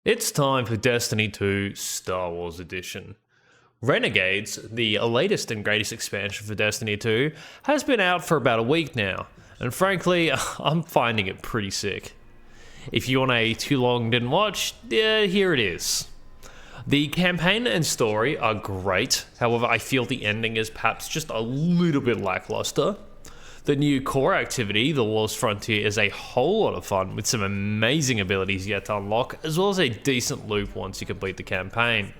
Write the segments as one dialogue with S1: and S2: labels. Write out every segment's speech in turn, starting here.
S1: It's time for Destiny 2 Star Wars Edition. Renegades, the latest and greatest expansion for Destiny 2, has been out for about a week now, and frankly, I'm finding it pretty sick. If you want a too long didn't watch, here it is. The campaign and story are great, however I feel the ending is perhaps just a little bit lackluster. The new core activity, the Lawless Frontier, is a whole lot of fun with some amazing abilities yet to unlock, as well as a decent loop once you complete the campaign.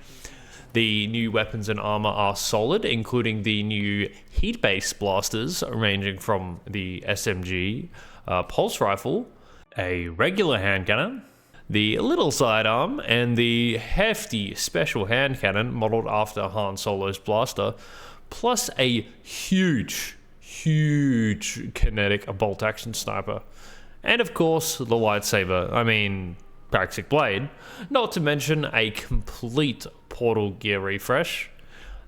S1: The new weapons and armor are solid, including the new heat-based blasters ranging from the SMG pulse rifle, a regular hand cannon, the little sidearm, and the hefty special hand cannon modeled after Han Solo's blaster, plus a huge kinetic bolt action sniper. And of course, the lightsaber, Praxic Blade, not to mention a complete portal gear refresh.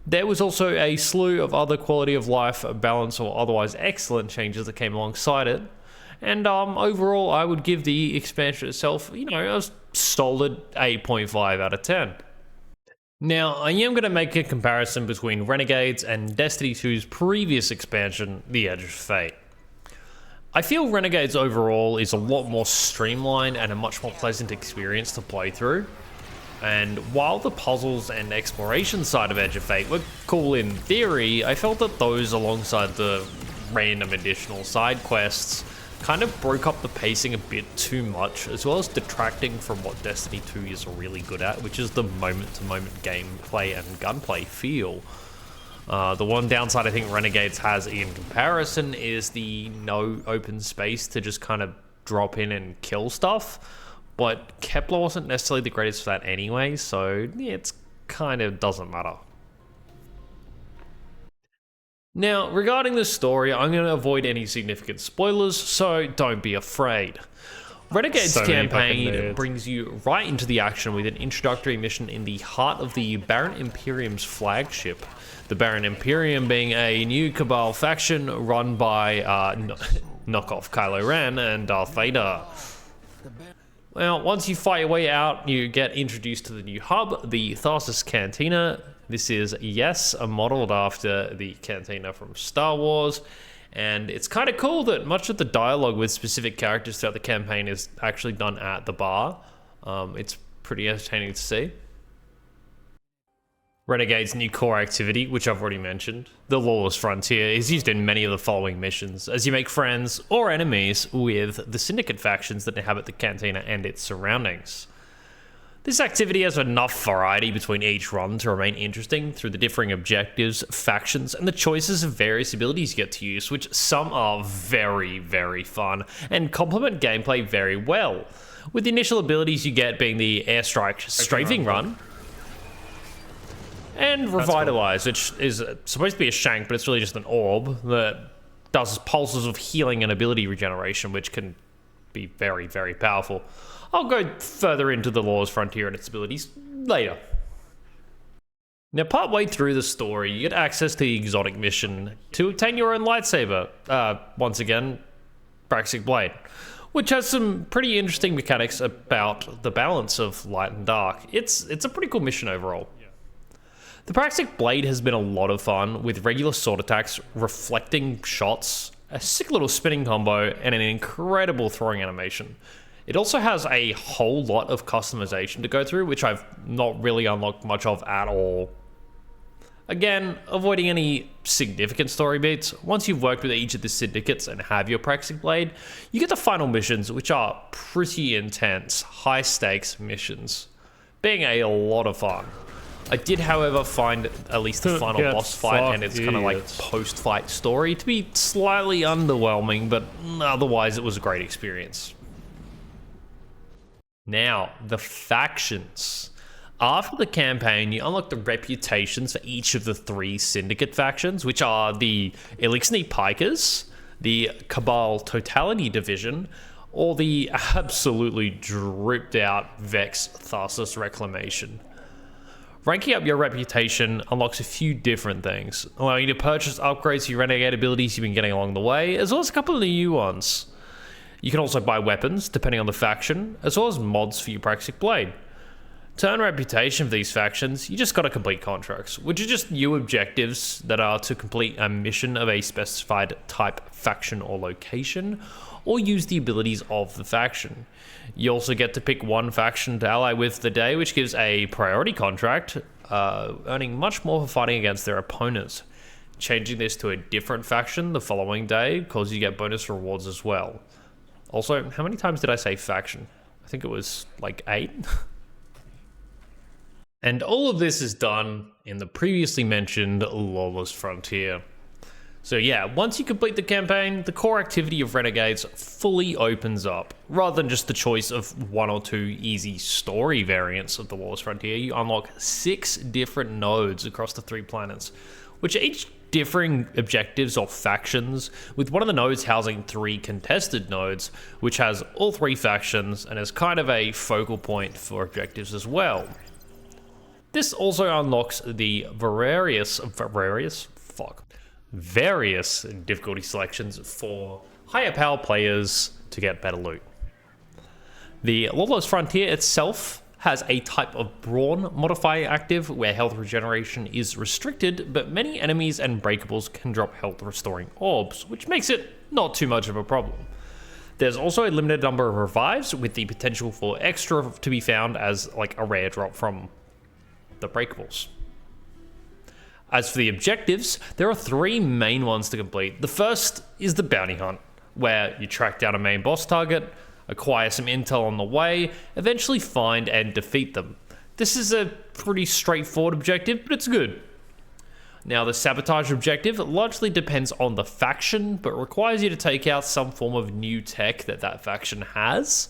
S1: There was also a slew of other quality of life, balance, or otherwise excellent changes that came alongside it. And overall, I would give the expansion itself, a solid 8.5 out of 10. Now, I am going to make a comparison between Renegades and Destiny 2's previous expansion, The Edge of Fate. I feel Renegades overall is a lot more streamlined and a much more pleasant experience to play through. And while the puzzles and exploration side of Edge of Fate were cool in theory, I felt that those alongside the random additional side quests kind of broke up the pacing a bit too much, as well as detracting from what Destiny 2 is really good at, which is the moment-to-moment gameplay and gunplay feel. The one downside I think Renegades has in comparison is the no open space to just kind of drop in and kill stuff, but Kepler wasn't necessarily the greatest for that anyway, so yeah, it's kind of doesn't matter. Now, regarding the story, I'm going to avoid any significant spoilers, so don't be afraid. Renegade's campaign brings you right into the action with an introductory mission in the heart of the Baron Imperium's flagship. The Baron Imperium being a new Cabal faction run by knockoff Kylo Ren and Darth Vader. Well, once you fight your way out, you get introduced to the new hub, the Tharsis Cantina. This is, yes, modeled after the Cantina from Star Wars, and it's kind of cool that much of the dialogue with specific characters throughout the campaign is actually done at the bar. It's pretty entertaining to see. Renegade's new core activity, which I've already mentioned, the Lawless Frontier, is used in many of the following missions, as you make friends or enemies with the Syndicate factions that inhabit the Cantina and its surroundings. This activity has enough variety between each run to remain interesting through the differing objectives, factions, and the choices of various abilities you get to use, which some are very fun and complement gameplay very well, with the initial abilities you get being the Airstrike Strafing Run, and Revitalize, which is supposed to be a shank, but it's really just an orb that does pulses of healing and ability regeneration, which can be very powerful. I'll go further into the Lawless Frontier and its abilities later. Now, partway through the story, you get access to the exotic mission to obtain your own lightsaber. Once again, Praxic Blade, which has some pretty interesting mechanics about the balance of light and dark. It's a pretty cool mission overall. The Praxic Blade has been a lot of fun, with regular sword attacks, reflecting shots, a sick little spinning combo, and an incredible throwing animation. It also has a whole lot of customization to go through, which I've not really unlocked much of at all. Again, avoiding any significant story beats, once you've worked with each of the syndicates and have your Praxic Blade, you get the final missions, which are pretty intense, high-stakes missions, being a lot of fun. I did, however, find at least the final boss fight and its kind of like post-fight story to be slightly underwhelming, but otherwise it was a great experience. Now, the factions. After the campaign, you unlock the reputations for each of the 3 Syndicate factions, which are the Elixni Pikers, the Cabal Totality Division, or the absolutely dripped out Vex Tharsis Reclamation. Ranking up your reputation unlocks a few different things, allowing you to purchase upgrades to your Renegade abilities you've been getting along the way, as well as a couple of new ones. You can also buy weapons, depending on the faction, as well as mods for your Praxic Blade. To earn reputation for these factions, you just gotta complete contracts, which are just new objectives that are to complete a mission of a specified type, faction, or location, or use the abilities of the faction. You also get to pick one faction to ally with the day, which gives a priority contract, earning much more for fighting against their opponents. Changing this to a different faction the following day causes you get bonus rewards as well. Also, how many times did I say faction? I think it was like 8. And all of this is done in the previously mentioned Lawless Frontier. So yeah, once you complete the campaign, the core activity of Renegades fully opens up. Rather than just the choice of 1 or 2 easy story variants of the Lawless Frontier, you unlock 6 different nodes across the 3 planets, which are each differing objectives or factions, with one of the nodes housing 3 contested nodes, which has all 3 factions and is kind of a focal point for objectives as well. This also unlocks the various difficulty selections for higher power players to get better loot. The Lawless Frontier itself has a type of brawn modifier active where health regeneration is restricted, but many enemies and breakables can drop health restoring orbs, which makes it not too much of a problem. There's also a limited number of revives with the potential for extra to be found as like a rare drop from the breakables. As for the objectives, there are 3 main ones to complete. The first is the bounty hunt, where you track down a main boss target, acquire some intel on the way, eventually find and defeat them. This is a pretty straightforward objective, but it's good. Now, the sabotage objective largely depends on the faction, but requires you to take out some form of new tech that faction has.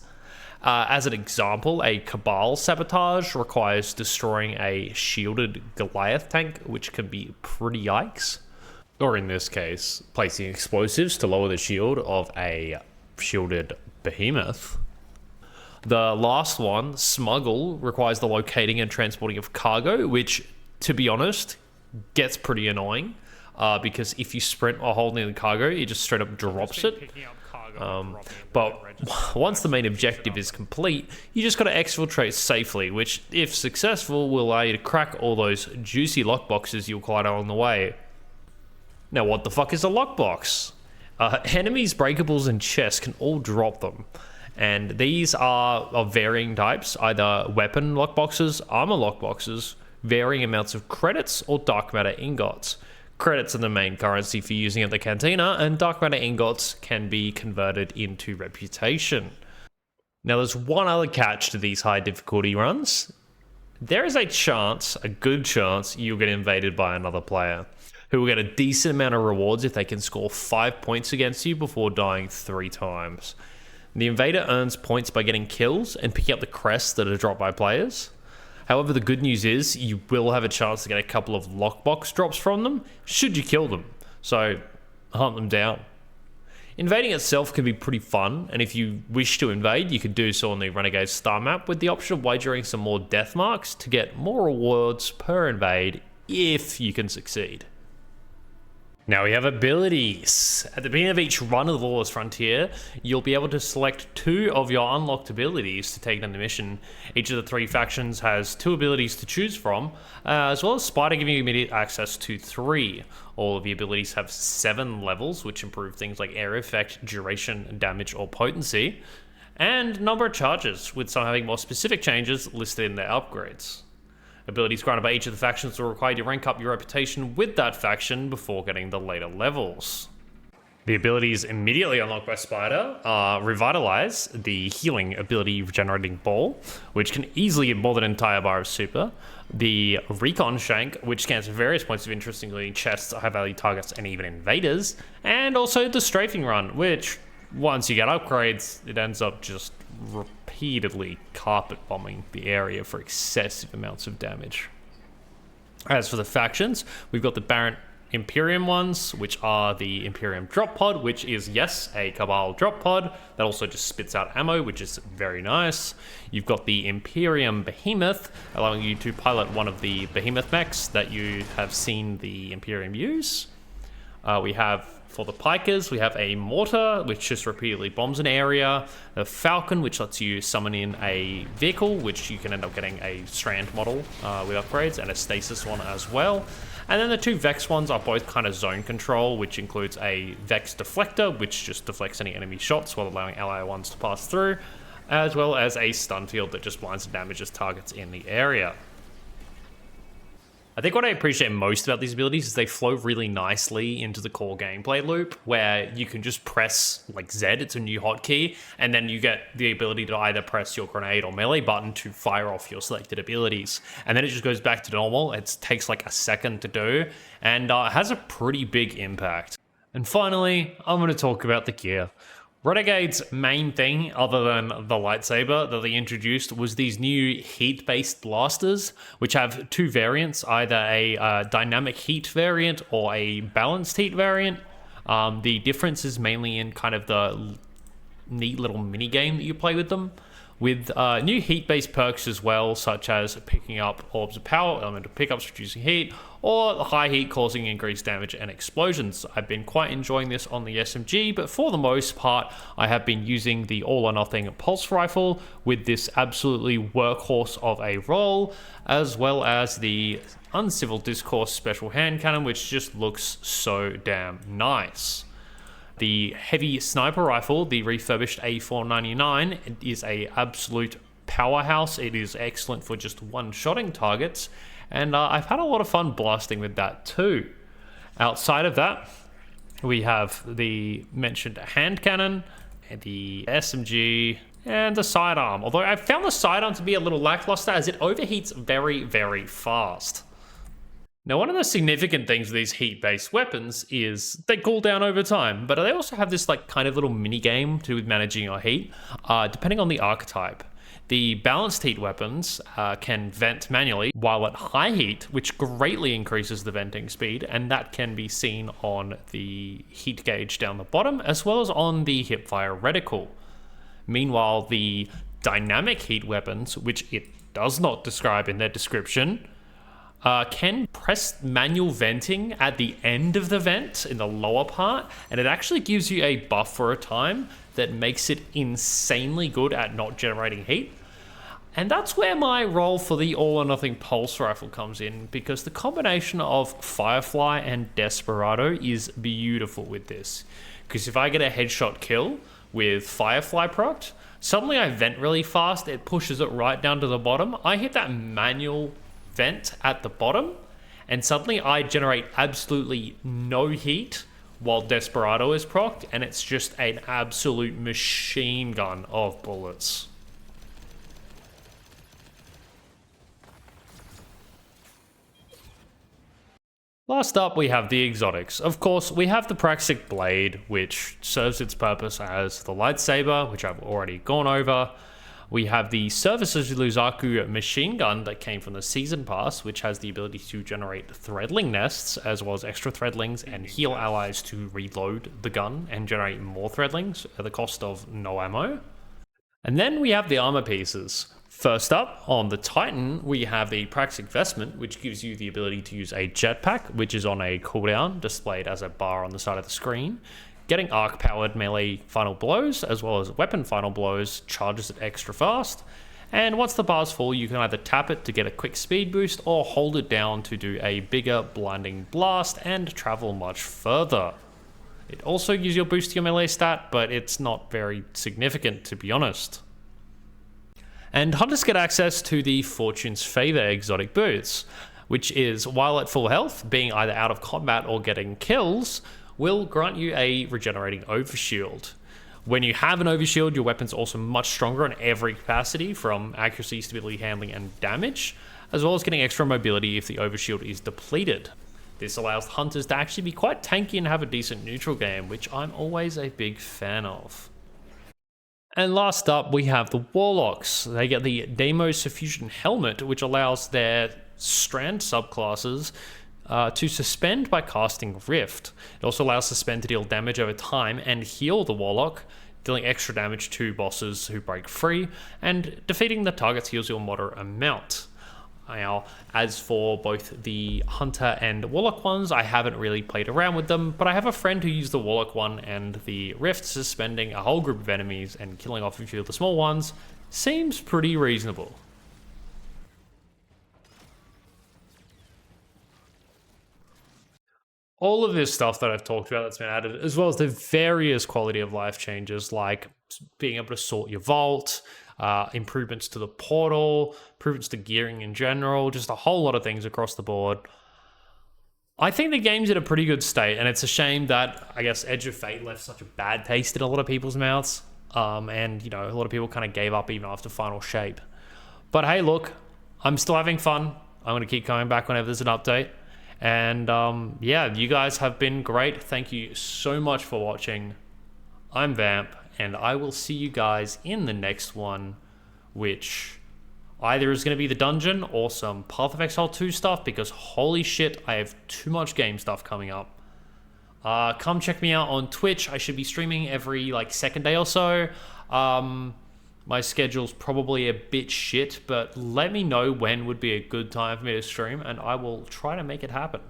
S1: As an example, a Cabal sabotage requires destroying a shielded Goliath tank, which can be pretty yikes. Or in this case, placing explosives to lower the shield of a shielded behemoth. The last one, Smuggle, requires the locating and transporting of cargo, which, to be honest, gets pretty annoying. Because if you sprint while holding the cargo, it just straight up drops it. But once the main objective is complete, you just gotta exfiltrate safely, which, if successful, will allow you to crack all those juicy lockboxes you'll collide along the way. Now, what the fuck is a lockbox? Enemies, breakables, and chests can all drop them. And these are of varying types, either weapon lockboxes, armor lockboxes, varying amounts of credits, or dark matter ingots. Credits are the main currency for using at the cantina, and dark matter ingots can be converted into reputation. Now, there's one other catch to these high difficulty runs. There is a good chance, you'll get invaded by another player, who will get a decent amount of rewards if they can score 5 points against you before dying 3 times. The invader earns points by getting kills and picking up the crests that are dropped by players. However, the good news is you will have a chance to get a couple of lockbox drops from them should you kill them, so hunt them down. Invading itself can be pretty fun, and if you wish to invade, you could do so on the Renegade star map with the option of wagering some more death marks to get more rewards per invade if you can succeed. Now we have abilities. At the beginning of each run of the Lawless Frontier, you'll be able to select 2 of your unlocked abilities to take on the mission. Each of the 3 factions has 2 abilities to choose from, as well as Spider giving you immediate access to 3. All of the abilities have 7 levels, which improve things like area effect, duration, damage, or potency, and number of charges, with some having more specific changes listed in their upgrades. Abilities granted by each of the factions will require you to rank up your reputation with that faction before getting the later levels. The abilities immediately unlocked by Spider are Revitalize, the healing ability regenerating ball, which can easily get more than an entire bar of super. The Recon Shank, which scans various points of interest, including chests, high-value targets, and even invaders. And also the Strafing Run, which, once you get upgrades, it ends up just repeatedly carpet bombing the area for excessive amounts of damage. As for the factions, we've got the Baron Imperium ones, which are the Imperium drop pod, which is, yes, a Cabal drop pod that also just spits out ammo, which is very nice. You've got the Imperium Behemoth, allowing you to pilot one of the Behemoth mechs that you have seen the Imperium use. We have, for the pikers, we have a mortar, which just repeatedly bombs an area, a falcon, which lets you summon in a vehicle, which you can end up getting a strand model with upgrades, and a stasis one as well. And then the two Vex ones are both kind of zone control, which includes a Vex deflector, which just deflects any enemy shots while allowing ally ones to pass through, as well as a stun field that just blinds and damages targets in the area. I think what I appreciate most about these abilities is they flow really nicely into the core gameplay loop, where you can just press like Z, it's a new hotkey, and then you get the ability to either press your grenade or melee button to fire off your selected abilities. And then it just goes back to normal. It takes like a second to do, and has a pretty big impact. And finally, I'm going to talk about the gear. Renegade's main thing, other than the lightsaber that they introduced, was these new heat-based blasters, which have two variants, either a dynamic heat variant or a balanced heat variant. The difference is mainly in kind of the neat little mini-game that you play with them, with new heat-based perks as well, such as picking up orbs of power, elemental pickups reducing heat, or high heat causing increased damage and explosions. I've been quite enjoying this on the SMG, but for the most part, I have been using the all-or-nothing pulse rifle with this absolutely workhorse of a roll, as well as the Uncivil Discourse special hand cannon, which just looks so damn nice. The heavy sniper rifle, the refurbished A499, is a absolute powerhouse. It is excellent for just one-shotting targets, and I've had a lot of fun blasting with that too. Outside of that, we have the mentioned hand cannon, the SMG, and the sidearm. Although I found the sidearm to be a little lackluster as it overheats very, very fast. Now, one of the significant things with these heat-based weapons is they cool down over time, but they also have this like kind of little mini-game to do with managing your heat, depending on the archetype. The balanced heat weapons can vent manually, while at high heat, which greatly increases the venting speed, and that can be seen on the heat gauge down the bottom, as well as on the hipfire reticle. Meanwhile, the dynamic heat weapons, which it does not describe in their description, can press manual venting at the end of the vent in the lower part, and it actually gives you a buff for a time that makes it insanely good at not generating heat. And that's where my role for the all-or-nothing pulse rifle comes in, because the combination of Firefly and Desperado is beautiful with this. Because if I get a headshot kill with Firefly proc, suddenly I vent really fast, it pushes it right down to the bottom. I hit that manual vent at the bottom, and suddenly I generate absolutely no heat while Desperado is procced, and it's just an absolute machine gun of bullets. Last up, we have the exotics. Of course, we have the Praxic Blade, which serves its purpose as the lightsaber, which I've already gone over. We have the Services Luzaku machine gun that came from the Season Pass, which has the ability to generate threadling nests, as well as extra threadlings, and heal allies to reload the gun and generate more threadlings at the cost of no ammo. And then we have the armor pieces. First up, on the Titan, we have the Praxic Vestment, which gives you the ability to use a jetpack, which is on a cooldown, displayed as a bar on the side of the screen. Getting arc-powered melee final blows, as well as weapon final blows, charges it extra fast. And once the bar's full, you can either tap it to get a quick speed boost, or hold it down to do a bigger blinding blast and travel much further. It also gives you a boost to your melee stat, but it's not very significant, to be honest. And hunters get access to the Fortune's Favor exotic boots, which is, while at full health, being either out of combat or getting kills, will grant you a regenerating overshield. When you have an overshield, your weapon's also much stronger in every capacity, from accuracy, stability, handling, and damage, as well as getting extra mobility if the overshield is depleted. This allows hunters to actually be quite tanky and have a decent neutral game, which I'm always a big fan of. And last up, we have the Warlocks. They get the Deimos Suffusion Helmet, which allows their Strand subclasses to suspend by casting Rift. It also allows Suspend to deal damage over time and heal the Warlock, dealing extra damage to bosses who break free, and defeating the target's heals you a moderate amount. Now, as for both the Hunter and Warlock ones, I haven't really played around with them, but I have a friend who used the Warlock one, and the Rift suspending a whole group of enemies and killing off a few of the small ones seems pretty reasonable. All of this stuff that I've talked about that's been added, as well as the various quality of life changes, like being able to sort your vault, improvements to the portal, improvements to gearing in general, just a whole lot of things across the board. I think the game's in a pretty good state, and it's a shame that, I guess, Edge of Fate left such a bad taste in a lot of people's mouths. And, you know, a lot of people kind of gave up even after Final Shape. But hey, look, I'm still having fun. I'm going to keep coming back whenever there's an update. And yeah, you guys have been great. Thank you so much for watching. I'm Vamp, and I will see you guys in the next one, which either is going to be the dungeon or some Path of Exile 2 stuff, because holy shit, I have too much game stuff coming up. Come check me out on Twitch. I should be streaming every like second day or so. My schedule's probably a bit shit, but let me know when would be a good time for me to stream, and I will try to make it happen.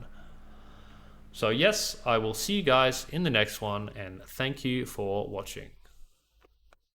S1: So yes, I will see you guys in the next one, and thank you for watching.